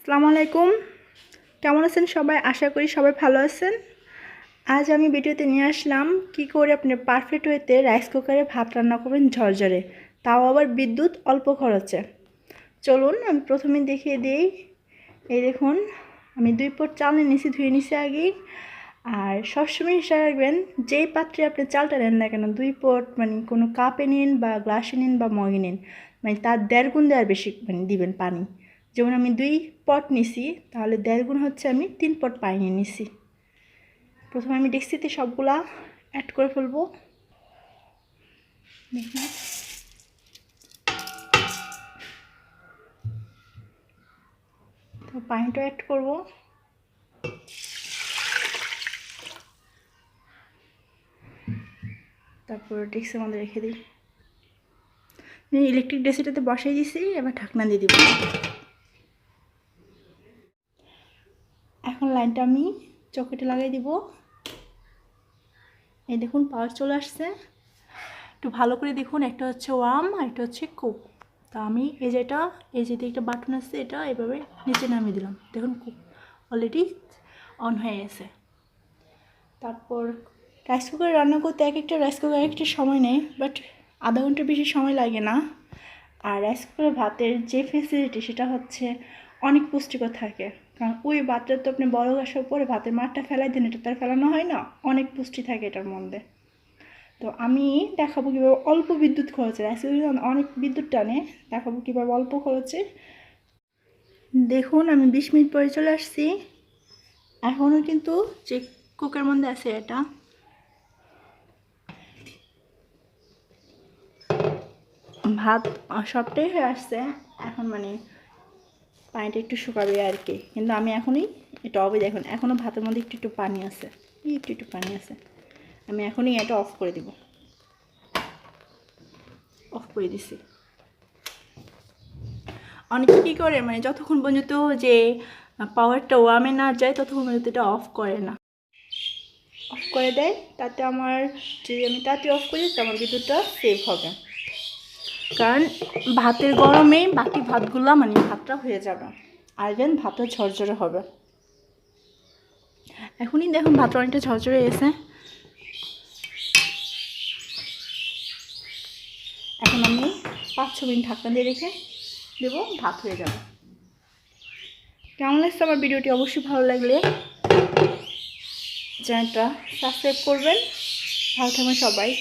আসসালামু আলাইকুম। কেমন আছেন সবাই? আশা করি সবাই ভালো আছেন। আজ আমি ভিডিওতে নিয়ে আসলাম কি করে আপনি পারফেক্ট ওয়েতে রাইস কুকারে ভাত রান্না করবেন ঝরঝরে, তাও আবার বিদ্যুৎ অল্প খরচে। চলুন আমি প্রথমে দেখিয়ে দিই। এই দেখুন, আমি 2 পট চাল নিয়েছি, ধুয়ে নিয়েছি আগেই। আর সবসময় হিসাব রাখবেন, যেই পাত্রে আপনি চালটা নেন না কেন, 2 পট মানে কোনো কাপে নিন বা গ্লাসে নিন বা মগে নিন, মানে তার 1.5 গুণ দেওয়ার বেশি মানে দিবেন পানি। যেমন আমি 2 পট নিছি, তাহলে 1.5 গুণ হচ্ছে আমি 3 পট পানি নিয়ে নিছি। প্রথমে আমি ডেক্সিতে সবগুলা অ্যাড করে ফেলবো। তো পানিটা অ্যাড করব। তারপর ডেক্সির মধ্যে রেখে দিই। ইলেকট্রিক ডেক্সিটাতে বসাই দিছি, এবার ঢাকনা দিয়ে দিব। এখন লাইনটা আমি চকেটে লাগাই দিব। এই দেখুন পাওয়ার চলে আসছে। একটু ভালো করে দেখুন, একটা হচ্ছে ওয়ার্ম আর একটা হচ্ছে কুক। তা আমি এই যেটা একটা বাটন আছে, এটা এভাবে নিচে নামিয়ে দিলাম। দেখুন কুক অলরেডি অন হয়ে গেছে। তারপর রাইস কুকারে রান্না করতে একটা রাইস কুকার একটা সময় নেই, বাট আধা ঘন্টার বেশি সময় লাগে না। আর রাইস কুকারের ভাতের যে ফেসিলিটি, সেটা হচ্ছে অনেক পুষ্টিকর থাকে। কারণ ওই ভাতটা তো আপনি বড় গ্যাসের পরে ভাতের মাঠটা ফেলাই দেন, এটা তার ফেলানো হয় না, অনেক পুষ্টি থাকে এটার মধ্যে। তো আমি দেখাবো কীভাবে অল্প বিদ্যুৎ খরচে, রাইস কুকার অনেক বিদ্যুৎ টানে, দেখাবো কীভাবে অল্প খরচে। দেখুন আমি 20 মিনিট পরে চলে আসছি। এখনও কিন্তু যে কুকার মধ্যে আছে, এটা ভাত সবটাই হয়ে আসছে। এখন মানে পানিটা একটু শুকাবে আর কি, কিন্তু আমি এখনই এটা অফ। দেখুন এখনও ভাতের মধ্যে একটু একটু পানি আছে, একটু পানি আছে। আমি এখনই এটা অফ করে দিব। অফ করে দিছি। অনেকে কী করে, মানে যতক্ষণ পর্যন্ত যে পাওয়ারটা ওয়ামে না যায় ততক্ষণ পর্যন্ত এটা অফ করে না, অফ করে দেয়। তাতে আমার যদি আমি তাতে অফ করি, তো আমার বিদ্যুৎটা সেভ হবে। কারণ ভাতের গরমে বাকি ভাতগুলো মানে ভাতটা হয়ে যাবে, আর দেন ভাতটা ঝরঝরে হবে। এখনই দেখুন ভাতটা অনেকটা ঝরঝরে এসে। এখন আমি 5-6 মিনিট ঢাকনা দিয়ে রেখে দেবো, ভাত হয়ে যাবে। কেমন লাগছে আমার ভিডিওটি? অবশ্যই ভালো লাগলে চ্যানেলটা সাবস্ক্রাইব করবেন। ভালো থাকবেন সবাই।